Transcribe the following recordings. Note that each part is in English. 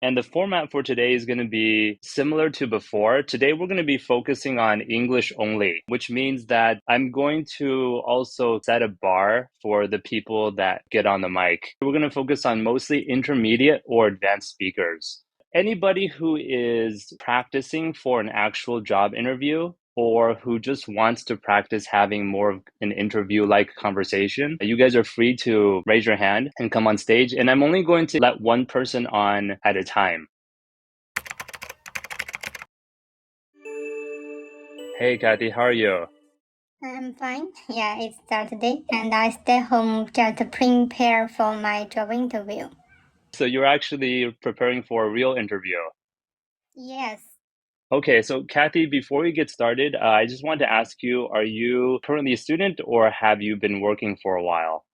And the format for today is going to be similar to before. Today, we're going to be focusing on English only, which means that I'm going to also set a bar for the people that get on the mic. We're going to focus on mostly intermediate or advanced speakers. Anybody who is practicing for an actual job interview or who just wants to practice having more of an interview-like conversation, you guys are free to raise your hand and come on stage. And I'm only going to let one person on at a time. Hey, Kathy, how are you? I'm fine. Yeah, it's Saturday, and I stay home just to prepare for my job interview. So you're actually preparing for a real interview. Yes. Okay, so Kathy, before we get started, I just wanted to ask you, are you currently a student or have you been working for a while?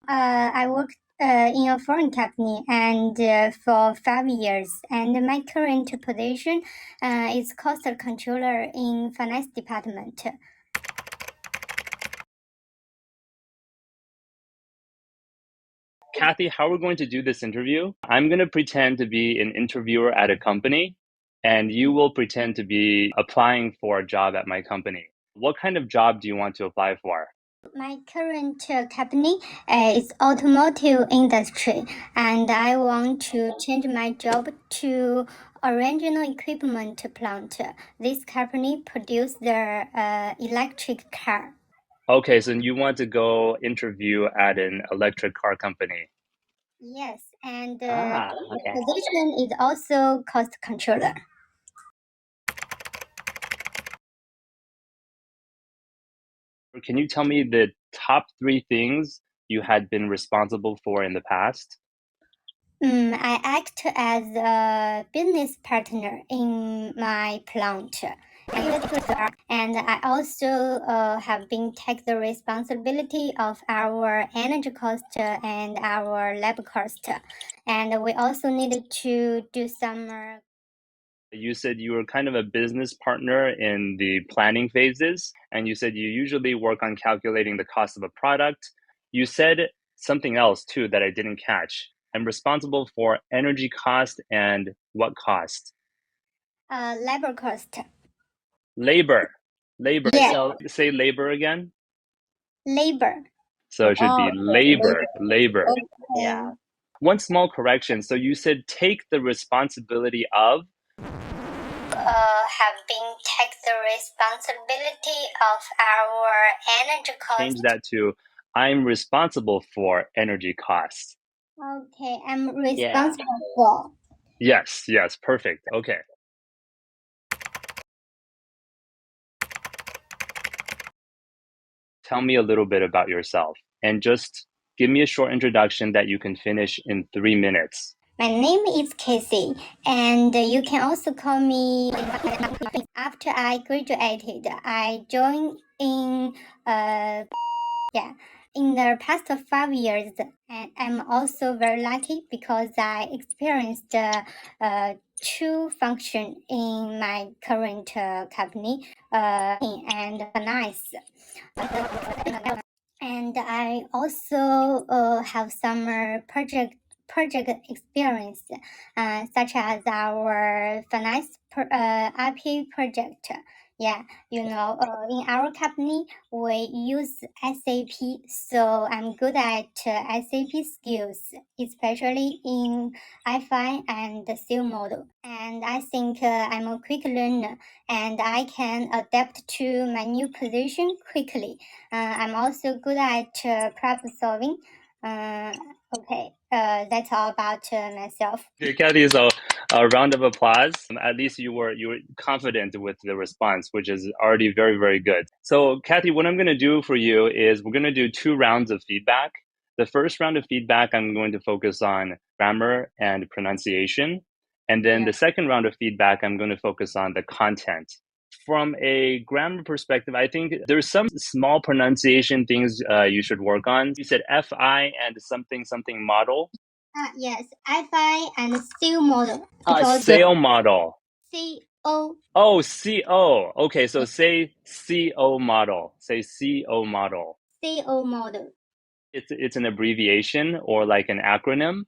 I work in a foreign company and for 5 years, and my current position is cost controller in finance department. Kathy, how we're going to do this interview, I'm going to pretend to be an interviewer at a company, and you will pretend to be applying for a job at my company. What kind of job do you want to apply for? My current company is automotive industry, and I want to change my job to original equipment plant. This company produce the electric car. Okay, so you want to go interview at an electric car company. Yes, and the Okay. position is also cost controller. Can you tell me the top three things you had been responsible for in the past? I act as a business partner in my plant. And I also have been take the responsibility of our energy cost and our labor cost. And we also needed to do some You said you were kind of a business partner in the planning phases, and you said you usually work on calculating the cost of a product. You said something else too that I didn't catch. I'm responsible for energy cost and what cost? labor cost. Labor. Labor. Yeah, So say labor again. labor. So it should Oh, be labor, labor. okay. One small correction. So you said take the responsibility of. Have been take the responsibility of our energy Change cost. that to I'm responsible for energy costs. Okay, I'm Yeah. responsible for. Yes, yes, perfect. Okay. Tell me a little bit about yourself and just give me a short introduction that you can finish in 3 minutes. My name is Casey, and you can also call me. After I graduated, I joined in yeah, in the past 5 years, and I'm also very lucky because I experienced two functions in my current company, and nice. And I also have some project experience, such as our finance IP project. Yeah, in our company we use SAP, so I'm good at SAP skills, especially in FI and the SEO model. And I think I'm a quick learner, and I can adapt to my new position quickly. I'm also good at problem solving. Uh, that's all about myself. Okay, Kathy, so a round of applause. At least you were confident with the response, which is already very, very good. So, Kathy, what I'm going to do for you is we're going to do 2 rounds of feedback. The first round of feedback, I'm going to focus on grammar and pronunciation. And then Yeah. the second round of feedback, I'm going to focus on the content. From a grammar perspective, I think there's some small pronunciation things you should work on. You said FI and something something model. Yes, FI and SEO model. Sale model. CO. Oh, CO. Okay, so say CO model. Say CO model. CO model. It's an abbreviation or like an acronym.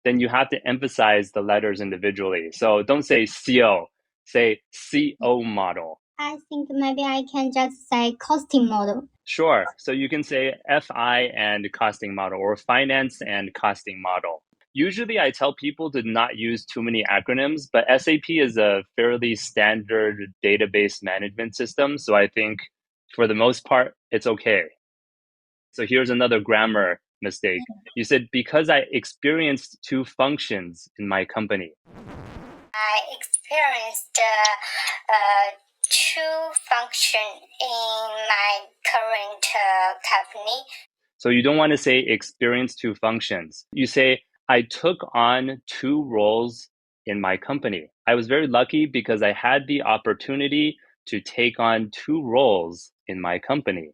then you have to emphasize the letters individually. So don't say CO, say CO model. I think maybe I can just say costing model. Sure. So you can say FI and costing model or finance and costing model. Usually I tell people to not use too many acronyms, but SAP is a fairly standard database management system. So I think for the most part, it's okay. So here's another grammar mistake. You said, because I experienced two functions in my company. I experienced two functions in my current company. So you don't want to say experience two functions. You say, I took on two roles in my company. I was very lucky because I had the opportunity to take on two roles in my company.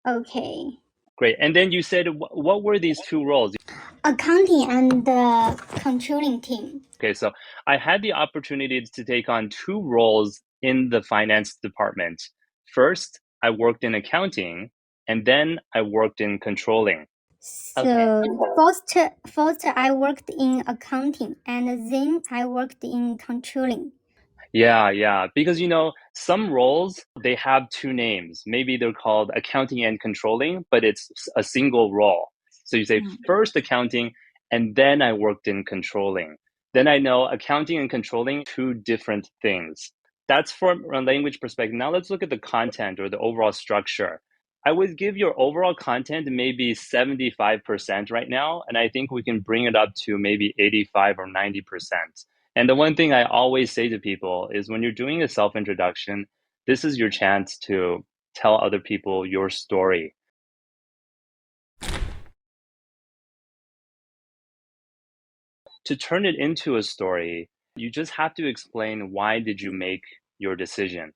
Okay. Great. And then you said, what were these two roles? Accounting and controlling team. Okay, so I had the opportunity to take on two roles in the finance department. First, I worked in accounting, and then I worked in controlling. So first I worked in accounting, and then I worked in controlling. Yeah. Because some roles they have two names. Maybe they're called accounting and controlling, but it's a single role. So you say first accounting, and then I worked in controlling. Then I know accounting and controlling, two different things. That's from a language perspective. Now let's look at the content or the overall structure. I would give your overall content maybe 75% right now, and I think we can bring it up to maybe 85 or 90%. And the one thing I always say to people is when you're doing a self introduction, this is your chance to tell other people your story. To turn it into a story, you just have to explain why did you make your decision.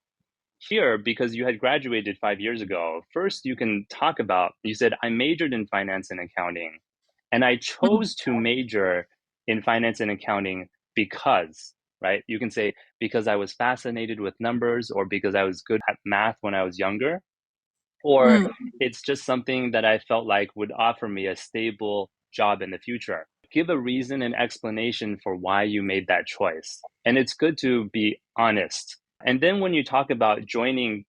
Here, because you had graduated 5 years ago, first you can talk about, you said, I majored in finance and accounting, and I chose to major in finance and accounting because, right? You can say, because I was fascinated with numbers, or because I was good at math when I was younger, or it's just something that I felt like would offer me a stable job in the future. Give a reason and explanation for why you made that choice. And it's good to be honest. And then when you talk about joining,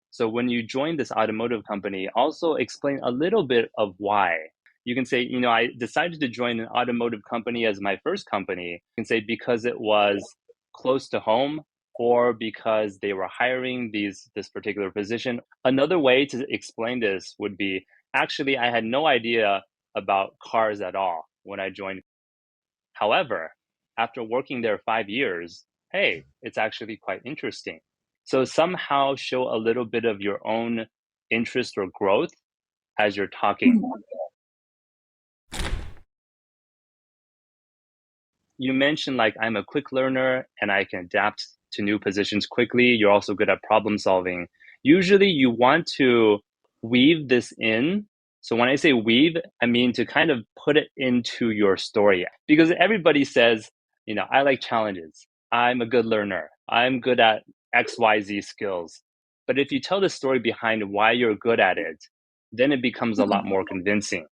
so when you join this automotive company, also explain a little bit of why. You can say, I decided to join an automotive company as my first company. You can say because it was close to home, or because they were hiring this particular position. Another way to explain this would be, actually, I had no idea about cars at all when I joined. However, after working there 5 years, hey, it's actually quite interesting. So somehow show a little bit of your own interest or growth as you're talking. You mentioned like I'm a quick learner and I can adapt to new positions quickly. You're also good at problem solving. Usually you want to weave this in. So when I say weave, I mean to kind of put it into your story, because everybody says, I like challenges. I'm a good learner. I'm good at XYZ skills. But if you tell the story behind why you're good at it, then it becomes a lot more convincing.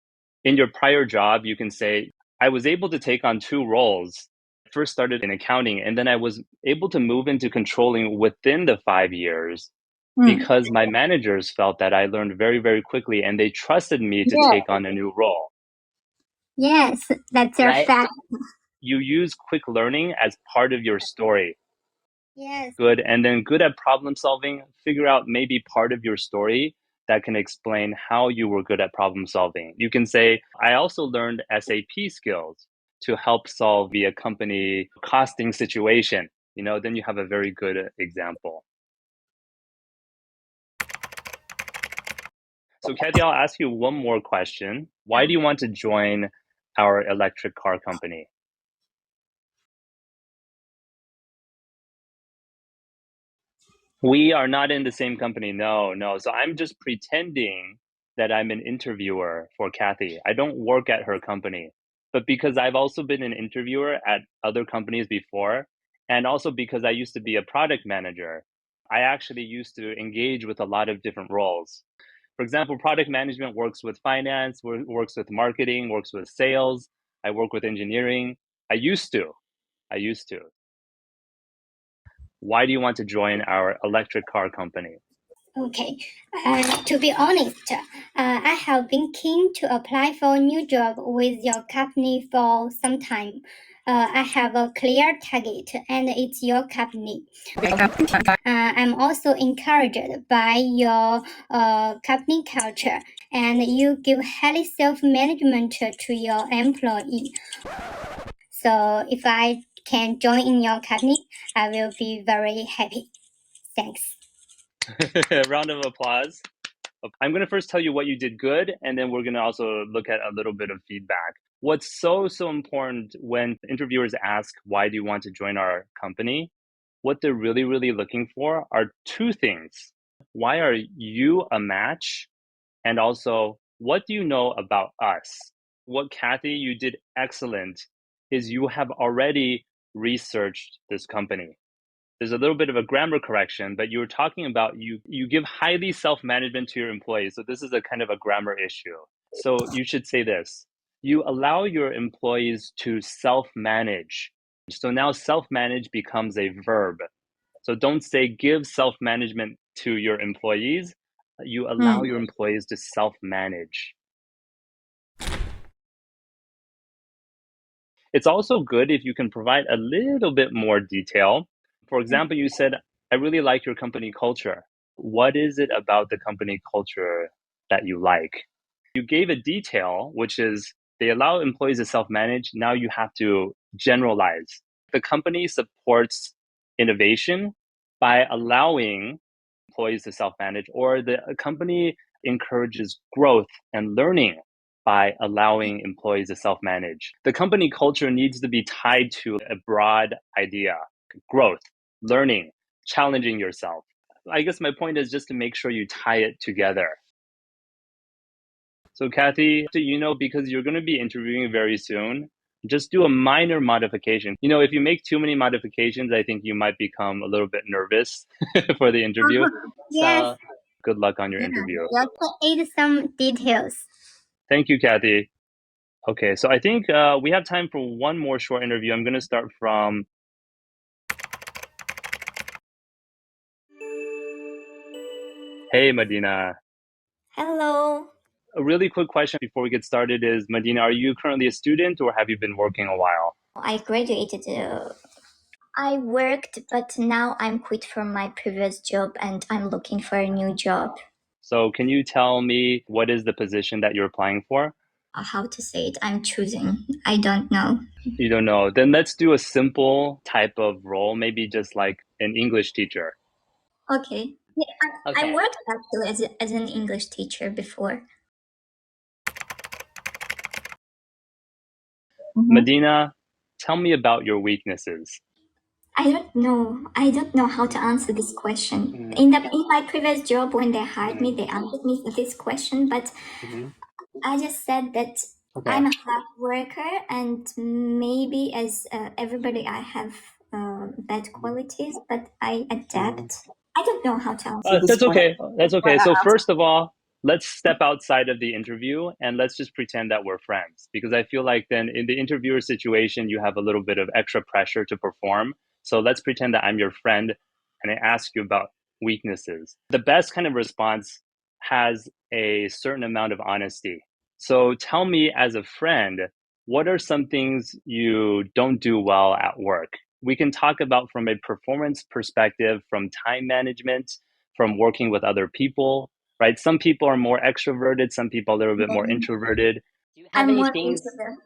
In your prior job, you can say, I was able to take on two roles. First started in accounting, and then I was able to move into controlling within the 5 years because my managers felt that I learned very, very quickly and they trusted me to take on a new role. Yes, that's a Right? fact. You use quick learning as part of your story. Yes. Good. And then good at problem solving, figure out maybe part of your story that can explain how you were good at problem solving. You can say, I also learned SAP skills to help solve the company costing situation. Then you have a very good example. So Kathy, I'll ask you one more question. Why do you want to join our electric car company? We are not in the same company. No. So I'm just pretending that I'm an interviewer for Kathy. I don't work at her company. But because I've also been an interviewer at other companies before, and also because I used to be a product manager, I actually used to engage with a lot of different roles. For example, product management works with finance, works with marketing, works with sales. I work with engineering. I used to. Why do you want to join our electric car company? Okay, to be honest, I have been keen to apply for a new job with your company for some time. I have a clear target, and it's your company. I'm also encouraged by your company culture, and you give highly self-management to your employee. So if I can join in your company, I will be very happy. Thanks. Round of applause. I'm going to first tell you what you did good, and then we're going to also look at a little bit of feedback. What's so important when interviewers ask, why do you want to join our company? What they're really looking for are two things. Why are you a match? And also, what do you know about us? What, Kathy, you did excellent is you have already researched this company. There's a little bit of a grammar correction, but you were talking about you give highly self-management to your employees. So this is a kind of a grammar issue. So you should say this. You allow your employees to self-manage. So now self-manage becomes a verb. So don't say give self-management to your employees. You allow your employees to self-manage. It's also good if you can provide a little bit more detail. For example, you said, I really like your company culture. What is it about the company culture that you like? You gave a detail, which is they allow employees to self-manage. Now you have to generalize. The company supports innovation by allowing employees to self-manage, or the company encourages growth and learning by allowing employees to self-manage. The company culture needs to be tied to a broad idea: growth, learning, challenging yourself. I guess my point is just to make sure you tie it together. So Kathy, because you're going to be interviewing very soon, just do a minor modification. If you make too many modifications, I think you might become a little bit nervous for the interview. Yes. So good luck on your interview. Just add some details. Thank you, Kathy. Okay, so I think we have time for one more short interview. I'm going to start from... Hey, Medina. Hello. A really quick question before we get started is, Medina, are you currently a student or have you been working a while? I graduated. I worked, but now I'm quit from my previous job and I'm looking for a new job. So can you tell me what is the position that you're applying for? How to say it? I'm choosing. I don't know. You don't know. Then let's do a simple type of role, maybe just like an English teacher. Okay. Yeah, I Okay. worked actually as an English teacher before. Medina, tell me about your weaknesses. I don't know how to answer this question. In my previous job, when they hired me, they answered me this question, but I just said that Okay. I'm a hard worker, and maybe as everybody, I have bad qualities, but I adapt. I don't know how to answer this That's question. okay. That's okay. So first of all, let's step outside of the interview and let's just pretend that we're friends, because I feel like then in the interviewer situation, you have a little bit of extra pressure to perform. So let's pretend that I'm your friend and I ask you about weaknesses. The best kind of response has a certain amount of honesty. So tell me, as a friend, what are some things you don't do well at work? We can talk about from a performance perspective, from time management, from working with other people, right? Some people are more extroverted, some people are a little bit more introverted. Do you have I'm any more things? introvert.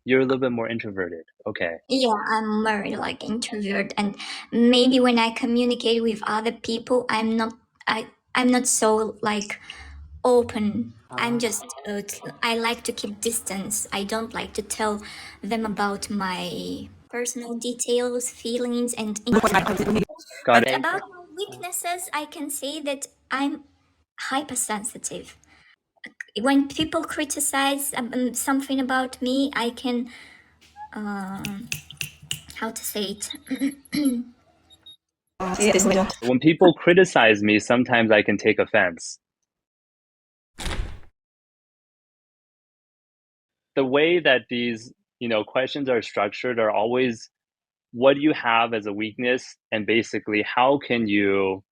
You're a little bit more introverted. Okay. Yeah, I'm more like introvert, and maybe when I communicate with other people, I'm not so like open. I'm just I like to keep distance. I don't like to tell them about my personal details, feelings, and Got but it. about my weaknesses, I can say that I'm hypersensitive. When people criticize something about me, I can how to say it. When people criticize me, sometimes I can take offense. The way that these questions are structured are always, what do you have as a weakness, and basically how can you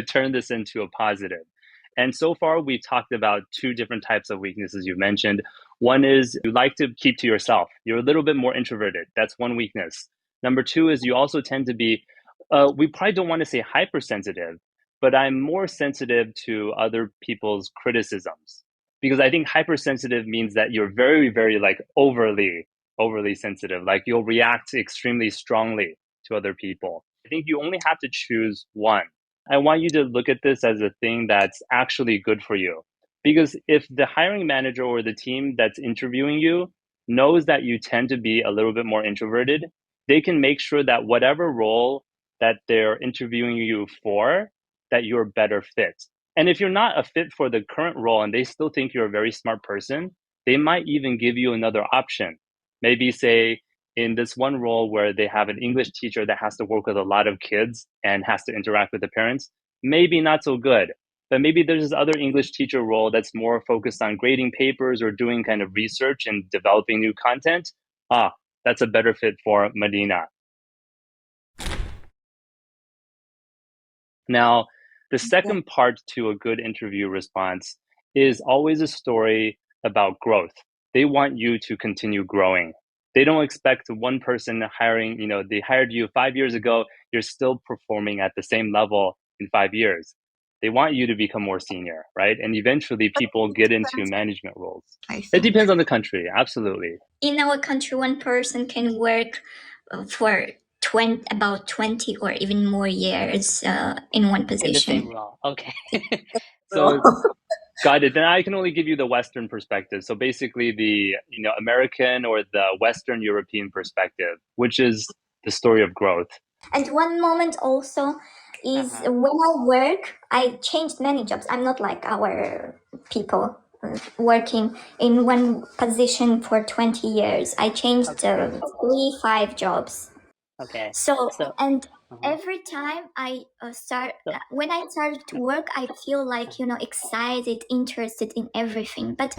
turn this into a positive. And so far we've talked about two different types of weaknesses you mentioned. One is you like to keep to yourself, you're a little bit more introverted, that's one weakness. Number two is you also tend to be we probably don't want to say hypersensitive, but I'm more sensitive to other people's criticisms, because I think hypersensitive means that you're very, very like overly sensitive, like you'll react extremely strongly to other people. I think you only have to choose one. I want you to look at this as a thing that's actually good for you, because if the hiring manager or the team that's interviewing you knows that you tend to be a little bit more introverted, they can make sure that whatever role that they're interviewing you for, that you're a better fit. And if you're not a fit for the current role and they still think you're a very smart person, they might even give you another option. Maybe say in this one role where they have an English teacher that has to work with a lot of kids and has to interact with the parents, maybe not so good. But maybe there's this other English teacher role that's more focused on grading papers or doing kind of research and developing new content. That's a better fit for Medina. Now, the second part to a good interview response is always a story about growth. They want you to continue growing. They don't expect one person hiring, they hired you 5 years ago, you're still performing at the same level in 5 years. They want you to become more senior, right? And eventually people get into management roles. It depends on the country, absolutely. In our country, one person can work for about 20 or even more years in one position. In the same role. Okay. So got it. Then I can only give you the Western perspective. So basically the American or the Western European perspective, which is the story of growth. And one moment also is when I work, I changed many jobs. I'm not like our people working in one position for 20 years. I changed 3-5 jobs. Okay. So and every time I when I started to work, I feel like, excited, interested in everything. But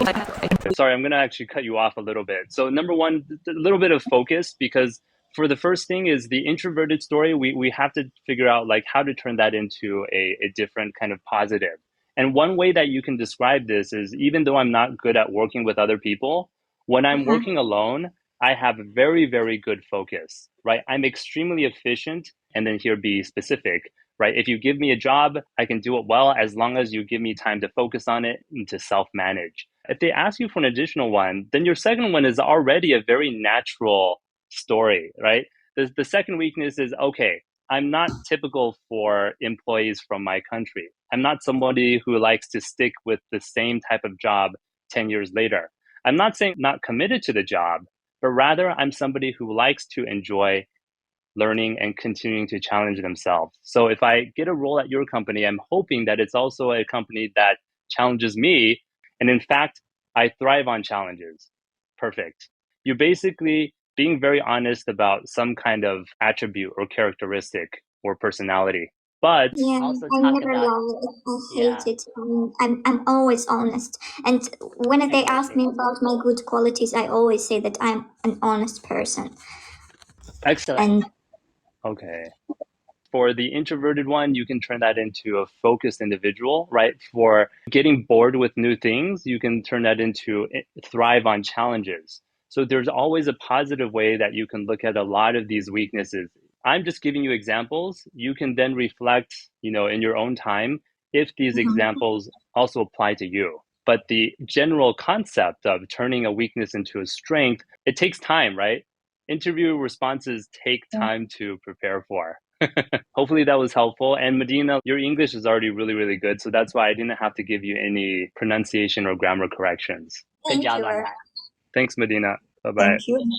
sorry, I'm going to actually cut you off a little bit. So number one, a little bit of focus, because for the first thing is the introverted story, we have to figure out like how to turn that into a different kind of positive. And one way that you can describe this is, even though I'm not good at working with other people, when I'm working alone, I have very, very good focus, right? I'm extremely efficient. And then here, be specific, right? If you give me a job, I can do it well as long as you give me time to focus on it and to self-manage. If they ask you for an additional one, then your second one is already a very natural story, right? The second weakness is, okay, I'm not typical for employees from my country. I'm not somebody who likes to stick with the same type of job 10 years later. I'm not saying not committed to the job, but rather I'm somebody who likes to enjoy learning and continuing to challenge themselves. So if I get a role at your company, I'm hoping that it's also a company that challenges me. And in fact, I thrive on challenges. Perfect. You're basically being very honest about some kind of attribute or characteristic or personality. But yeah, I never lie. I hate it. I'm always honest. And when they ask me about my good qualities, I always say that I'm an honest person. Excellent. And okay. For the introverted one, you can turn that into a focused individual, right? For getting bored with new things, you can turn that into thrive on challenges. So there's always a positive way that you can look at a lot of these weaknesses. I'm just giving you examples. You can then reflect, in your own time, if these examples also apply to you. But the general concept of turning a weakness into a strength, it takes time, right? Interview responses take time to prepare for. Hopefully that was helpful. And Medina, your English is already really, really good. So that's why I didn't have to give you any pronunciation or grammar corrections. Good job on that. Thanks, Medina. Bye-bye. Thank you.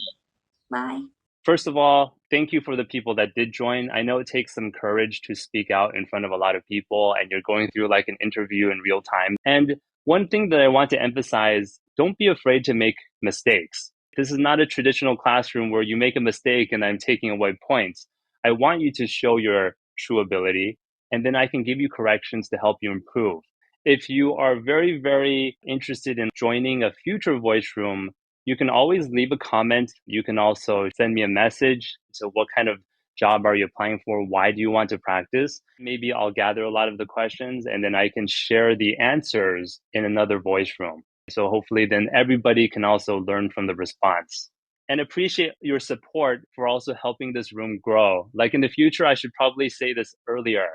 Bye. First of all, thank you for the people that did join. I know it takes some courage to speak out in front of a lot of people, and you're going through like an interview in real time. And one thing that I want to emphasize, don't be afraid to make mistakes. This is not a traditional classroom where you make a mistake and I'm taking away points. I want you to show your true ability, and then I can give you corrections to help you improve. If you are very, very interested in joining a future voice room, You can always leave a comment. You can also send me a message. So what kind of job are you applying for? Why do you want to practice? Maybe I'll gather a lot of the questions and then I can share the answers in another voice room. So hopefully then everybody can also learn from the response. And appreciate your support for also helping this room grow. Like in the future, I should probably say this earlier.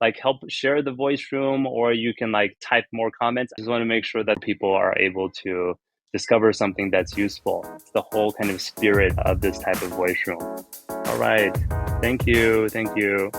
Like help share the voice room, or you can like type more comments. I just want to make sure that people are able to discover something that's useful. It's the whole kind of spirit of this type of voice room. All right. Thank you. Thank you.